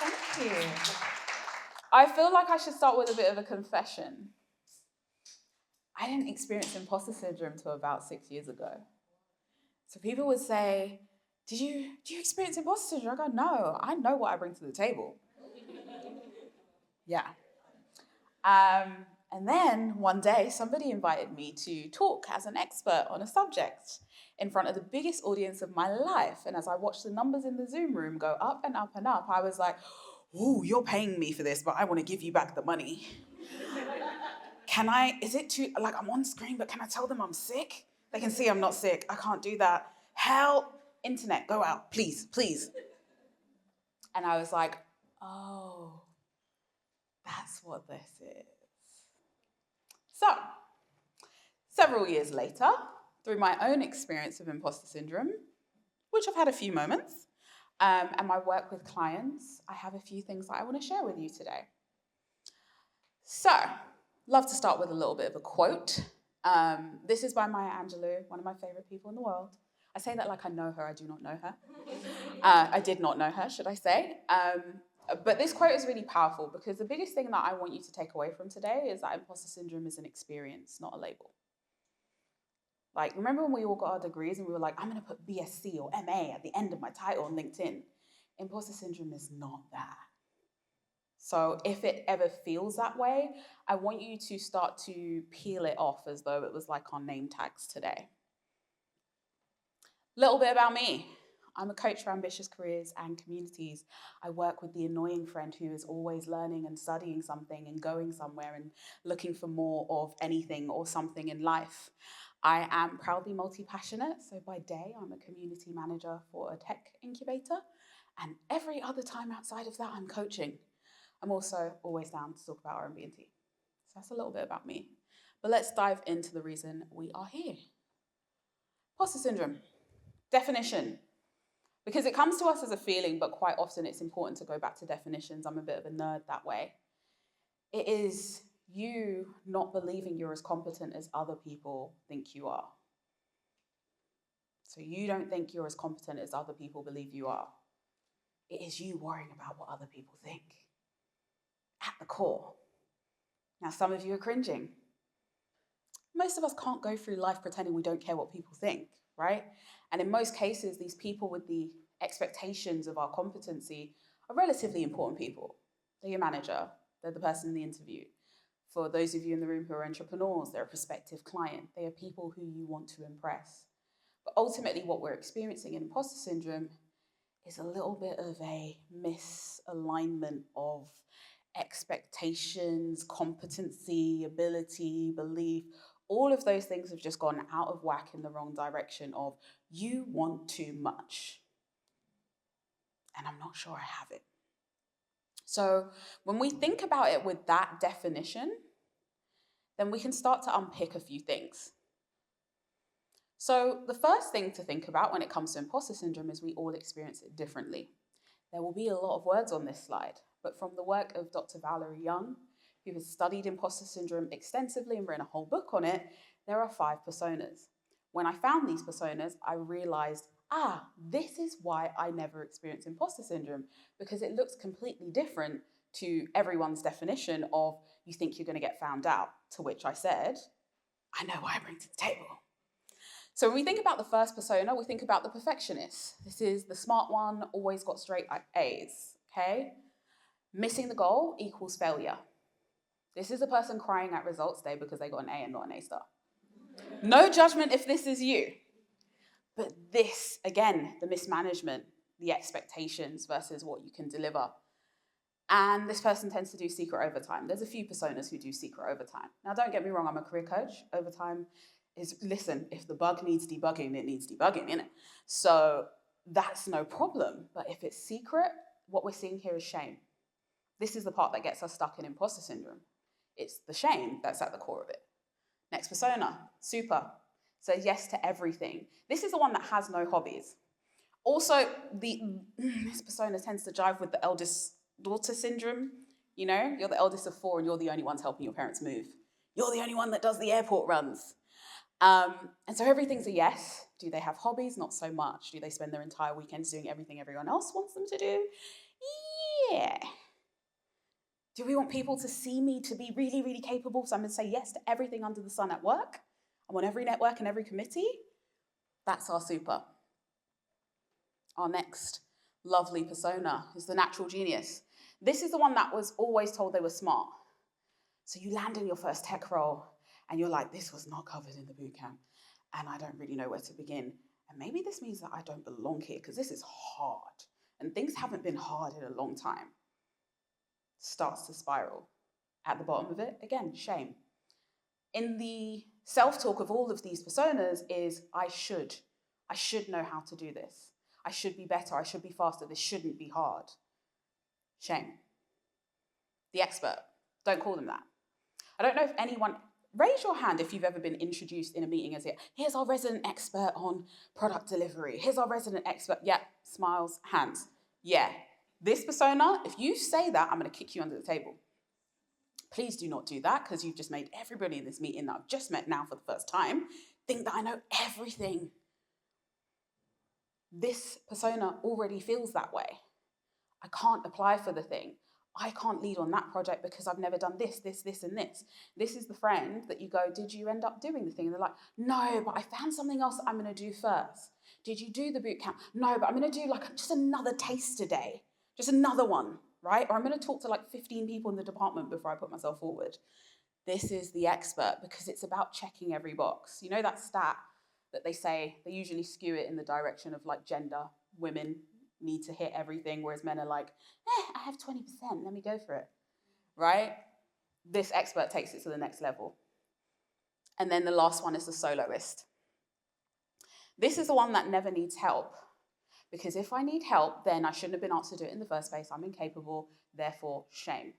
Thank you. I feel like I should start with a bit of a confession. I didn't experience imposter syndrome until about 6 years ago. So people would say, do you experience imposter syndrome? I go, no, I know what I bring to the table. Yeah. And then one day, somebody invited me to talk as an expert on a subject in front of the biggest audience of my life. And as I watched the numbers in the Zoom room go up and up and up, I was like, oh, you're paying me for this, but I want to give you back the money. Is it too, like I'm on screen, but can I tell them I'm sick? They can see I'm not sick. I can't do that. Help, internet, go out, please, please. And I was like, oh, that's what this is. So, several years later, through my own experience of imposter syndrome, which I've had a few moments, and my work with clients, I have a few things that I want to share with you today. So, love to start with a little bit of a quote. This is by Maya Angelou, one of my favorite people in the world. I say that like I know her, I do not know her. I did not know her, should I say. But this quote is really powerful because the biggest thing that I want you to take away from today is that imposter syndrome is an experience, not a label. Like, remember when we all got our degrees and we were like, I'm going to put BSc or MA at the end of my title on LinkedIn? Imposter syndrome is not that. So if it ever feels that way, I want you to start to peel it off as though it was like our name tags today. Little bit about me. I'm a coach for ambitious careers and communities. I work with the annoying friend who is always learning and studying something and going somewhere and looking for more of anything or something in life. I am proudly multi-passionate. So by day, I'm a community manager for a tech incubator. And every other time outside of that, I'm coaching. I'm also always down to talk about R&B and tea. So that's a little bit about me. But let's dive into the reason we are here. Imposter syndrome. Definition. Because it comes to us as a feeling, but quite often it's important to go back to definitions. I'm a bit of a nerd that way. It is you not believing you're as competent as other people think you are. So you don't think you're as competent as other people believe you are. It is you worrying about what other people think at the core. Now, some of you are cringing. Most of us can't go through life pretending we don't care what people think, right? And in most cases, these people with the expectations of our competency are relatively important people. They're your manager, they're the person in the interview. For those of you in the room who are entrepreneurs, they're a prospective client. They are people who you want to impress. But ultimately, what we're experiencing in imposter syndrome is a little bit of a misalignment of expectations, competency, ability, belief. All of those things have just gone out of whack in the wrong direction of you want too much. And I'm not sure I have it. So when we think about it with that definition, then we can start to unpick a few things. So the first thing to think about when it comes to imposter syndrome is we all experience it differently. There will be a lot of words on this slide, but from the work of Dr. Valerie Young, who has studied imposter syndrome extensively and written a whole book on it, there are 5 personas. When I found these personas, I realized, this is why I never experienced imposter syndrome, because it looks completely different to everyone's definition of you think you're going to get found out, to which I said, I know what I bring to the table. So when we think about the first persona, we think about the perfectionist. This is the smart one, always got straight A's, okay? Missing the goal equals failure. This is a person crying at results day because they got an A and not an A star. No judgment if this is you. But this, again, the mismanagement, the expectations versus what you can deliver. And this person tends to do secret overtime. There's a few personas who do secret overtime. Now, don't get me wrong, I'm a career coach. Overtime is, listen, if the bug needs debugging, it needs debugging, innit? So that's no problem. But if it's secret, what we're seeing here is shame. This is the part that gets us stuck in imposter syndrome. It's the shame that's at the core of it. Next persona, super. Says yes to everything. This is the one that has no hobbies. Also, this persona tends to jive with the eldest daughter syndrome. You know, you're the eldest of 4 and you're the only ones helping your parents move. You're the only one that does the airport runs. And so everything's a yes. Do they have hobbies? Not so much. Do they spend their entire weekends doing everything everyone else wants them to do? yeah. Do we want people to see me to be really, really capable? So I'm going to say yes to everything under the sun at work. I'm on every network and every committee. That's our super. Our next lovely persona is the natural genius. This is the one that was always told they were smart. So you land in your first tech role and you're like, this was not covered in the bootcamp and I don't really know where to begin. And maybe this means that I don't belong here because this is hard and things haven't been hard in a long time. Starts to spiral. At the bottom of it, again, shame. In the self-talk of all of these personas is, I should know how to do this. I should be better, I should be faster, this shouldn't be hard. Shame. The expert, don't call them that. I don't know if anyone, raise your hand if you've ever been introduced in a meeting as it, here's our resident expert on product delivery, here's our resident expert, yeah, smiles, hands. Yeah, this persona, if you say that, I'm gonna kick you under the table. Please do not do that because you've just made everybody in this meeting that I've just met now for the first time think that I know everything. This persona already feels that way. I can't apply for the thing. I can't lead on that project because I've never done this, this, and this. This is the friend that you go, did you end up doing the thing? And they're like, no, but I found something else that I'm going to do first. Did you do the boot camp? No, but I'm going to do like just another taste today. Just another one, right? Or I'm going to talk to like 15 people in the department before I put myself forward. This is the expert because it's about checking every box. You know that stat that they say, they usually skew it in the direction of like gender, women need to hit everything, whereas men are like, I have 20%, let me go for it, right? This expert takes it to the next level. And then the last one is the soloist. This is the one that never needs help, because if I need help, then I shouldn't have been asked to do it in the first place, I'm incapable, therefore shame.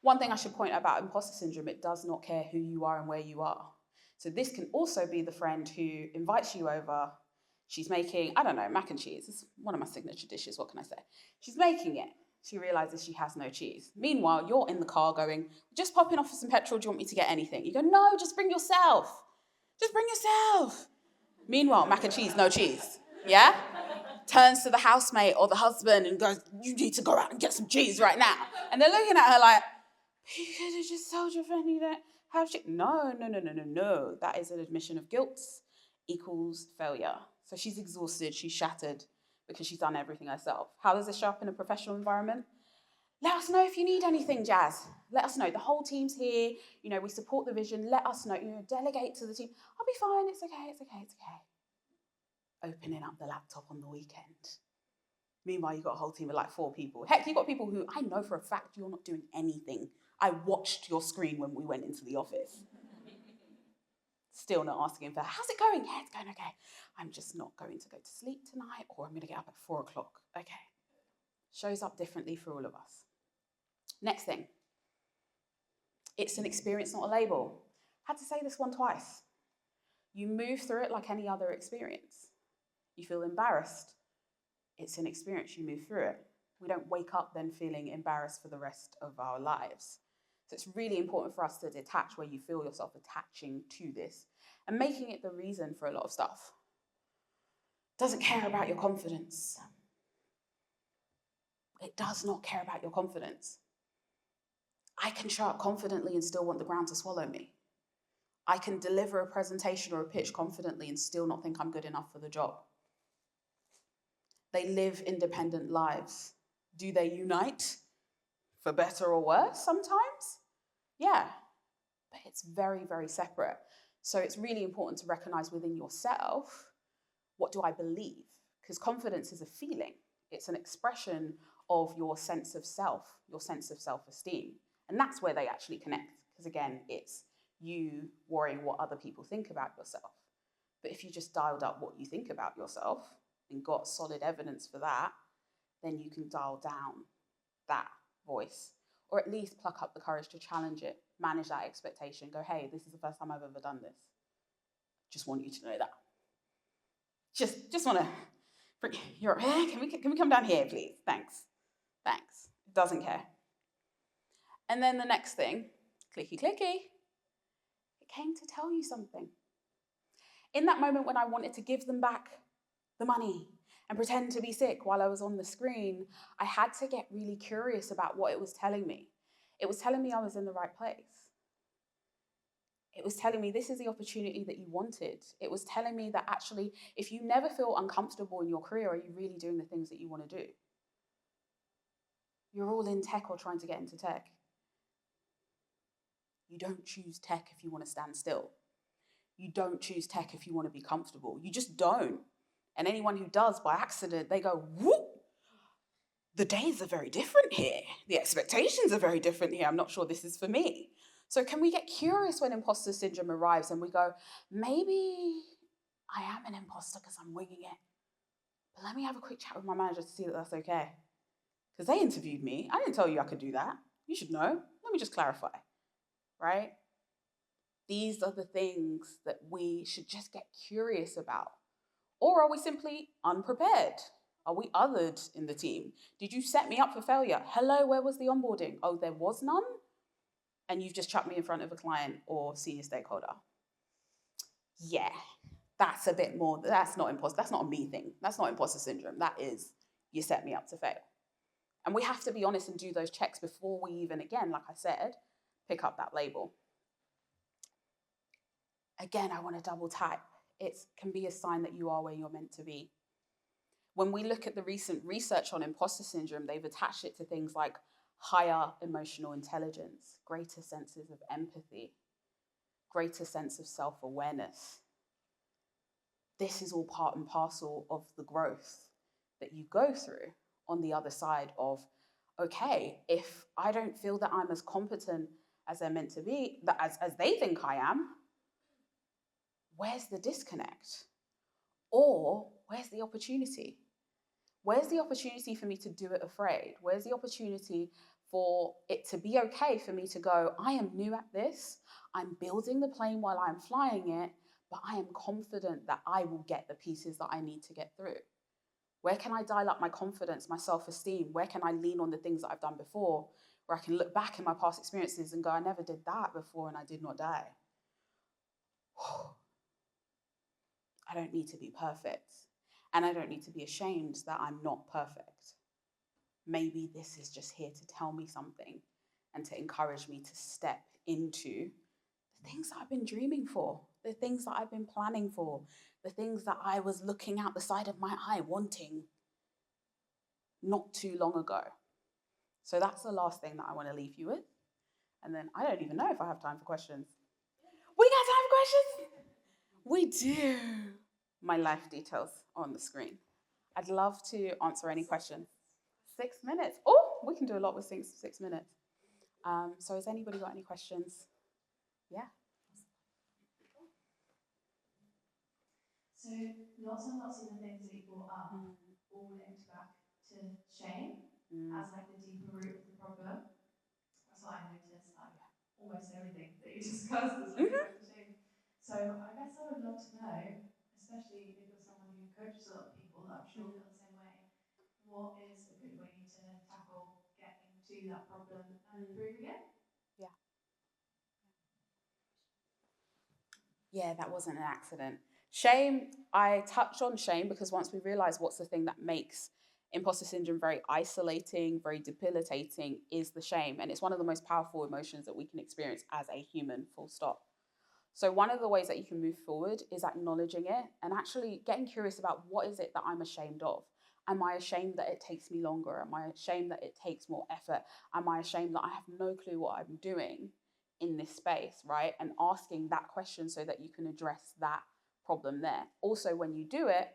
One thing I should point out about imposter syndrome, it does not care who you are and where you are. So this can also be the friend who invites you over. She's making, I don't know, mac and cheese. It's one of my signature dishes, what can I say? She's making it. She realizes she has no cheese. Meanwhile, you're in the car going, just popping off for some petrol, do you want me to get anything? You go, no, just bring yourself. Just bring yourself. Meanwhile, mac and cheese, no cheese. Yeah? Turns to the housemate or the husband and goes, you need to go out and get some cheese right now. And they're looking at her like, you could have just told your friend you don't have cheese. No. That is an admission of guilt equals failure. So she's exhausted, she's shattered because she's done everything herself. How does this show up in a professional environment? Let us know if you need anything, Jaz. Let us know. The whole team's here. You know, we support the vision. Let us know. You know, delegate to the team. I'll be fine. It's okay. Opening up the laptop on the weekend. Meanwhile, you've got a whole team of like 4 people. Heck, you've got people who I know for a fact you're not doing anything. I watched your screen when we went into the office. Still not asking for, how's it going? Yeah, it's going okay. I'm just not going to go to sleep tonight, or I'm going to get up at 4 o'clock. Okay. Shows up differently for all of us. Next thing. It's an experience, not a label. Had to say this one twice. You move through it like any other experience. You feel embarrassed. It's an experience, you move through it. We don't wake up then feeling embarrassed for the rest of our lives. So it's really important for us to detach where you feel yourself attaching to this and making it the reason for a lot of stuff. Doesn't care about your confidence. It does not care about your confidence. I can show up confidently and still want the ground to swallow me. I can deliver a presentation or a pitch confidently and still not think I'm good enough for the job. They live independent lives. Do they unite? For better or worse sometimes? Yeah, but it's very, very separate. So it's really important to recognize within yourself, what do I believe? Because confidence is a feeling. It's an expression of your sense of self, your sense of self-esteem. And that's where they actually connect. Because again, it's you worrying what other people think about yourself. But if you just dialed up what you think about yourself and got solid evidence for that, then you can dial down that voice, or at least pluck up the courage to challenge it, manage that expectation, go, hey, this is the first time I've ever done this. Just want you to know that. Just want to, can we come down here, please? Thanks. It doesn't care. And then the next thing, clicky. It came to tell you something. In that moment when I wanted to give them back the money and pretend to be sick while I was on the screen. I had to get really curious about what it was telling me. It was telling me I was in the right place. It was telling me this is the opportunity that you wanted. It was telling me that actually, if you never feel uncomfortable in your career, are you really doing the things that you want to do? You're all in tech or trying to get into tech. You don't choose tech if you want to stand still. You don't choose tech if you want to be comfortable. You just don't. And anyone who does by accident, they go, whoop, the days are very different here. The expectations are very different here. I'm not sure this is for me. So can we get curious when imposter syndrome arrives and we go, maybe I am an imposter because I'm winging it. But let me have a quick chat with my manager to see that that's okay. Because they interviewed me. I didn't tell you I could do that. You should know. Let me just clarify, right? These are the things that we should just get curious about. Or are we simply unprepared? Are we othered in the team? Did you set me up for failure? Hello, where was the onboarding? Oh, there was none? And you've just chucked me in front of a client or senior stakeholder. Yeah, that's a bit more, that's not a me thing. That's not imposter syndrome. That is, you set me up to fail. And we have to be honest and do those checks before we even, again, like I said, pick up that label. Again, I want to double tap. It can be a sign that you are where you're meant to be. When we look at the recent research on imposter syndrome, they've attached it to things like higher emotional intelligence, greater senses of empathy, greater sense of self-awareness. This is all part and parcel of the growth that you go through on the other side of, okay, if I don't feel that I'm as competent as they're meant to be, as they think I am, where's the disconnect? Or where's the opportunity? Where's the opportunity for me to do it afraid? Where's the opportunity for it to be okay for me to go, I am new at this. I'm building the plane while I'm flying it, but I am confident that I will get the pieces that I need to get through. Where can I dial up my confidence, my self-esteem? Where can I lean on the things that I've done before? Where I can look back in my past experiences and go, I never did that before and I did not die. I don't need to be perfect. And I don't need to be ashamed that I'm not perfect. Maybe this is just here to tell me something and to encourage me to step into the things that I've been dreaming for, the things that I've been planning for, the things that I was looking out the side of my eye wanting not too long ago. So that's the last thing that I want to leave you with. And then I don't even know if I have time for questions. We got time for questions? We do. My life details are on the screen. I'd love to answer any questions. 6 minutes. Oh, we can do a lot with 6 minutes. So has anybody got any questions? Yeah. So lots and lots of the things that you brought up all linked back to shame as like the deeper root of the problem. That's what I noticed. Like almost everything that you discussed is linked back to shame. So I guess I would love to know, especially if you're someone who coaches a lot of people that I'm sure feel the same way, what is a good way to tackle getting to that problem and improve again? Yeah, that wasn't an accident. Shame, I touched on shame because once we realize what's the thing that makes imposter syndrome very isolating, very debilitating, is the shame. And it's one of the most powerful emotions that we can experience as a human, full stop. So one of the ways that you can move forward is acknowledging it and actually getting curious about what is it that I'm ashamed of? Am I ashamed that it takes me longer? Am I ashamed that it takes more effort? Am I ashamed that I have no clue what I'm doing in this space, right? And asking that question so that you can address that problem there. Also, when you do it,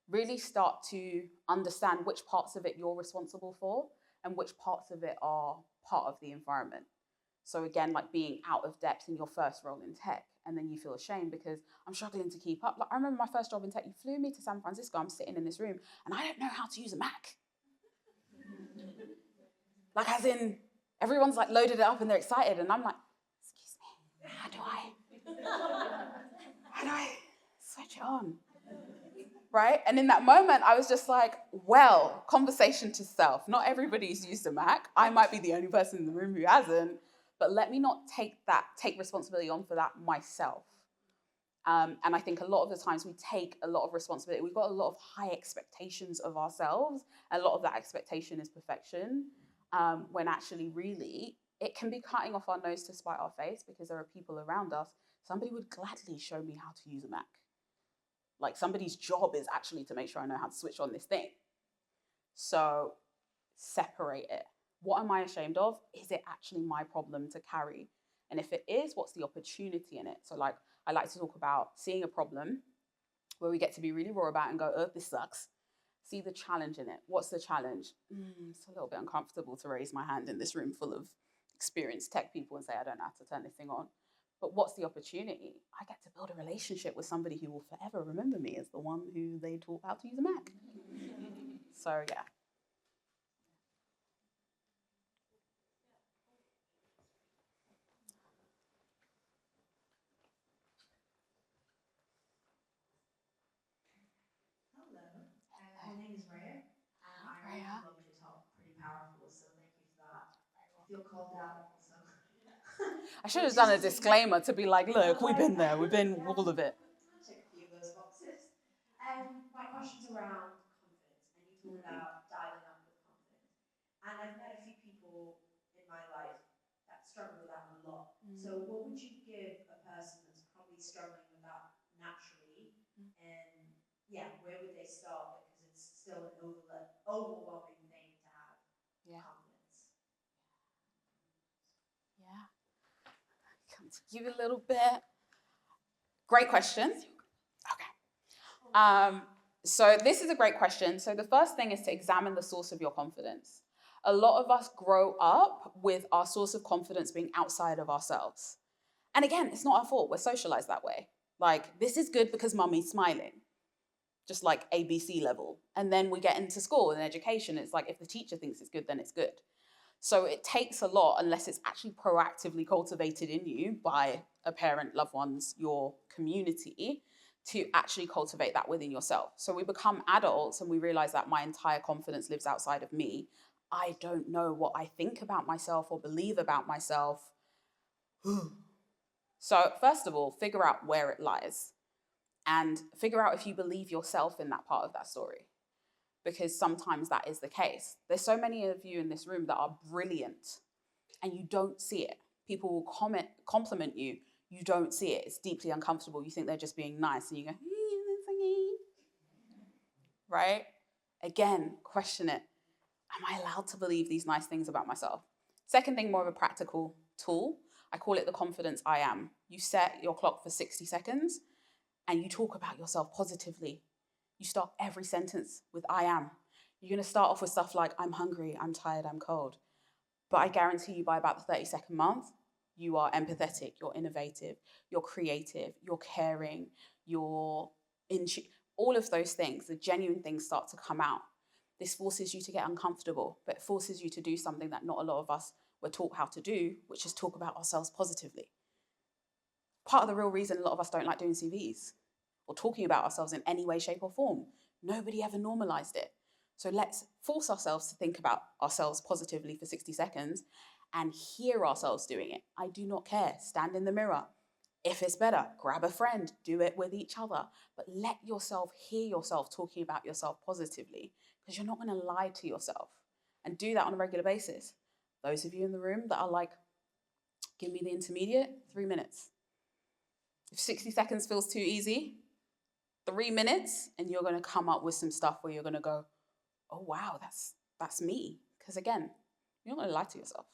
really start to understand which parts of it you're responsible for and which parts of it are part of the environment. So again, like being out of depth in your first role in tech, and then you feel ashamed because I'm struggling to keep up. Like I remember my first job in tech, you flew me to San Francisco, I'm sitting in this room, and I don't know how to use a Mac. Like as in, everyone's like loaded it up and they're excited, and I'm like, excuse me, how do I switch it on? Right? And in that moment, I was just like, well, conversation to self. Not everybody's used a Mac. I might be the only person in the room who hasn't, but let me not take responsibility on for that myself. And I think a lot of the times we take a lot of responsibility. We've got a lot of high expectations of ourselves. A lot of that expectation is perfection, when actually, really, it can be cutting off our nose to spite our face, because there are people around us. Somebody would gladly show me how to use a Mac. Like, somebody's job is actually to make sure I know how to switch on this thing. So separate it. What am I ashamed of? Is it actually my problem to carry? And if it is, what's the opportunity in it? So, like, I like to talk about seeing a problem where we get to be really raw about it and go, oh, this sucks. See the challenge in it. What's the challenge? It's a little bit uncomfortable to raise my hand in this room full of experienced tech people and say, I don't know how to turn this thing on. But what's the opportunity? I get to build a relationship with somebody who will forever remember me as the one who they taught how to use a Mac. So, yeah. My name is Rhea, and I really loved your talk. Pretty powerful, so thank you for that. I feel called out also. I should have done a disclaimer to be like, look, we've been there, we've been all of it. Check a few of those boxes. My question's around confidence, and you talk about dialing up with confidence. And I've met a few people in my life that struggle with that a lot. So what would you give a person that's probably struggling with that naturally? And yeah, where would they start? Because it's still an overwhelming thing to have confidence. Yeah. Come to you a little bit. Great question. Okay. So this is a great question. So the first thing is to examine the source of your confidence. A lot of us grow up with our source of confidence being outside of ourselves. And again, it's not our fault. We're socialized that way. Like, this is good because mummy's smiling. Just like ABC level. And then we get into school and education. It's like, if the teacher thinks it's good, then it's good. So it takes a lot, unless it's actually proactively cultivated in you by a parent, loved ones, your community, to actually cultivate that within yourself. So we become adults and we realize that my entire confidence lives outside of me. I don't know what I think about myself or believe about myself. So first of all, figure out where it lies and figure out if you believe yourself in that part of that story, because sometimes that is the case. There's so many of you in this room that are brilliant and you don't see it. People will compliment you. You don't see it. It's deeply uncomfortable. You think they're just being nice and you go, right? Again, question it. Am I allowed to believe these nice things about myself? Second thing, more of a practical tool. I call it the confidence I am. You set your clock for 60 seconds and you talk about yourself positively. You start every sentence with I am. You're going to start off with stuff like I'm hungry, I'm tired, I'm cold. But I guarantee you by about the 32nd month, you are empathetic, you're innovative, you're creative, you're caring, you're all of those things, the genuine things start to come out. This forces you to get uncomfortable, but it forces you to do something that not a lot of us were taught how to do, which is talk about ourselves positively. Part of the real reason a lot of us don't like doing CVs or talking about ourselves in any way, shape, or form. Nobody ever normalized it. So let's force ourselves to think about ourselves positively for 60 seconds and hear ourselves doing it. I do not care. Stand in the mirror. If it's better, grab a friend, do it with each other. But let yourself hear yourself talking about yourself positively, because you're not going to lie to yourself. And do that on a regular basis. Those of you in the room that are like, give me the intermediate, 3 minutes. If 60 seconds feels too easy, 3 minutes, and you're going to come up with some stuff where you're going to go, oh, wow, that's me. Because again, you're not going to lie to yourself.